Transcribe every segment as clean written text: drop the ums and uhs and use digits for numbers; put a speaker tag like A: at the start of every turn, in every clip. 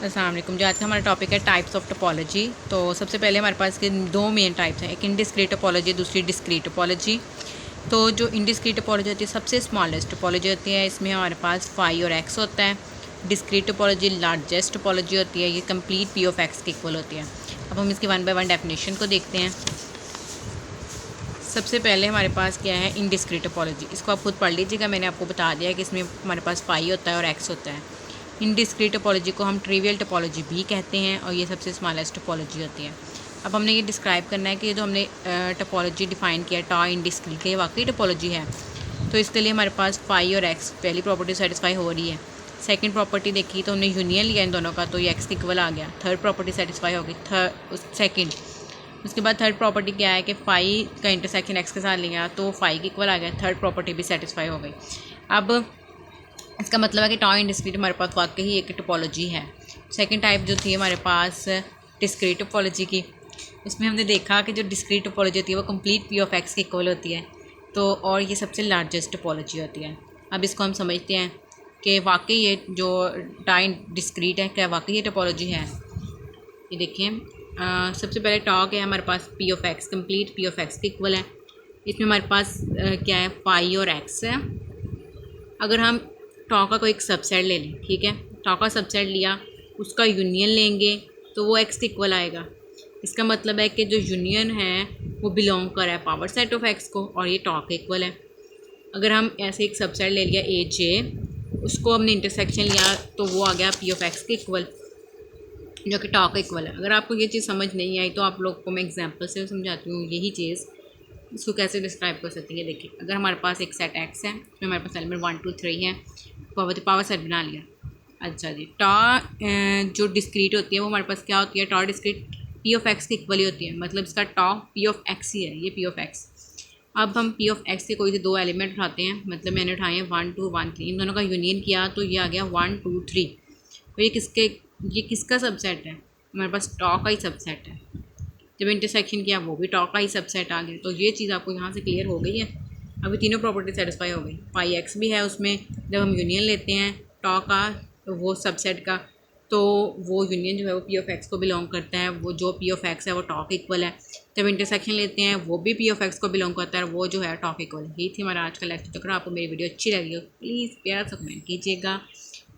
A: अस्सलाम वालेकुम। जो आज का हमारा टॉपिक है टाइप्स ऑफ टोपोलॉजी। तो सबसे पहले हमारे पास के दो मेन टाइप्स हैं, एक इंडिस्क्रीट टोपोलॉजी, दूसरी डिस्क्रीट टोपोलॉजी। तो जो इंडिस्क्रीट टोपोलॉजी होती है सबसे स्मॉलेस्ट टोपोलॉजी होती है, इसमें हमारे पास फाई और एक्स होता है। डिस्क्रीट टोपोलॉजी लार्जेस्ट टोपोलॉजी होती है, ये कंप्लीट पी ऑफ एक्स के इक्वल होती है। अब हम इसकी वन बाय वन डेफिनेशन को देखते हैं। सबसे पहले हमारे पास क्या है इंडिस्क्रीट टोपोलॉजी, इसको आप खुद पढ़ लीजिएगा, मैंने आपको बता दिया है कि इसमें हमारे पास फाई होता है और एक्स होता है। इंडिस्क्रीट टोपोलॉजी को हम ट्रिवियल टोपोलॉजी भी कहते हैं और ये सबसे स्मॉलेस्ट टोपोलॉजी होती है। अब हमने ये डिस्क्राइब करना है कि ये जो हमने टोपोलॉजी डिफाइन किया टा इंडिस्क्रीट ये वाकई टोपोलॉजी है। तो इसके लिए हमारे पास फाई और एक्स पहली प्रॉपर्टी सेटिस्फाई हो रही है। सेकंड प्रॉपर्टी देखी तो हमने यूनियन लिया इन दोनों का, तो ये एक्स के इक्वल आ गया। थर्ड प्रॉपर्टी सेटिस्फाई होगी सेकंड। उसके बाद थर्ड प्रॉपर्टी क्या है कि फाई का इंटरसेक्शन एक्स के साथ लिया तो फाई के इक्वल आ गया। थर्ड प्रॉपर्टी भी सेटिस्फाई हो गई। अब इसका मतलब है कि टॉ इंडिस्क्रीट हमारे पास वाकई ही एक टोपोलॉजी है। सेकंड टाइप जो थी हमारे पास डिस्क्रीट टोपोलॉजी की, उसमें हमने देखा कि जो डिस्क्रीट टोपोलॉजी होती है वो कंप्लीट पी ऑफ एक्स के इक्वल होती है, तो और ये सबसे लार्जेस्ट टोपोलॉजी होती है। अब इसको हम समझते हैं कि वाकई ये जो टाइम डिस्क्रीट है क्या वाकई ये टोपोलॉजी है। ये देखिए सबसे पहले टॉक है हमारे पास P of X, complete P of X के इक्वल है। इसमें हमारे पास क्या है फाई और एक्स है। अगर हम टॉ का कोई एक सबसेट ले लें, ठीक है, टॉ का सबसेट लिया उसका यूनियन लेंगे तो वो एक्स के इक्वल आएगा। इसका मतलब है कि जो यूनियन है वो बिलोंग कर रहा है पावर सेट ऑफ एक्स को और ये टॉ के इक्वल है। अगर हम ऐसे एक सबसेट ले लिया ए जे, उसको हमने इंटरसेक्शन लिया तो वो आ गया पी ऑफ एक्स के इक्वल जो कि टॉ का इक्वल है। अगर आपको ये चीज़ समझ नहीं आई तो आप लोग को मैं एग्जांपल से समझाती हूँ यही चीज़, इसको कैसे डिस्क्राइब कर सकते हैं। देखिए अगर हमारे पास एक सेट एक्स है, उसमें हमारे पास एलिमेंट 1 2 3 है, पावर सेट बना लिया। अच्छा जी, टॉ जो डिस्क्रीट होती है वो हमारे पास क्या होती है, टॉ डिस्क्रीट पी ऑफ एक्स की इक्वल ही होती है, मतलब इसका टॉ पी ऑफ एक्स ही है, ये पी ऑफ एक्स। अब हम पी ऑफ एक्स के कोई से दो एलिमेंट उठाते हैं, मतलब मैंने उठाए हैं 1 2 1 3, इन दोनों का यूनियन किया तो ये आ गया 1 2 3। तो ये किसका सबसेट है, हमारे पास टॉ का ही सबसेट है। जब इंटरसेक्शन किया वो भी टॉ का ही सबसेट आ गया। तो ये चीज़ आपको यहाँ से क्लियर हो गई है। अभी तीनों प्रॉपर्टी सेटिस्फाई हो गई। पाई एक्स भी है उसमें, जब हम यूनियन लेते हैं टॉ का वो सबसेट का, तो वो यूनियन जो है वो पी ऑफ एक्स को बिलोंग करता है, वो जो पी ऑफ एक्स है वो टॉ के इक्वल है। जब इंटरसेक्शन लेते हैं वो भी पी ऑफ एक्स को बिलोंग करता है, वो जो है टॉ के इक्वल है। यही थी हमारा आज का लेक्चर। अगर आपको मेरी वीडियो अच्छी लगी हो प्लीज़ प्यार से कमेंट कीजिएगा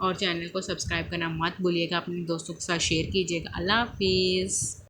A: और चैनल को सब्सक्राइब करना मत भूलिएगा, अपने दोस्तों के साथ शेयर कीजिएगा। अल्लाह हाफिज़।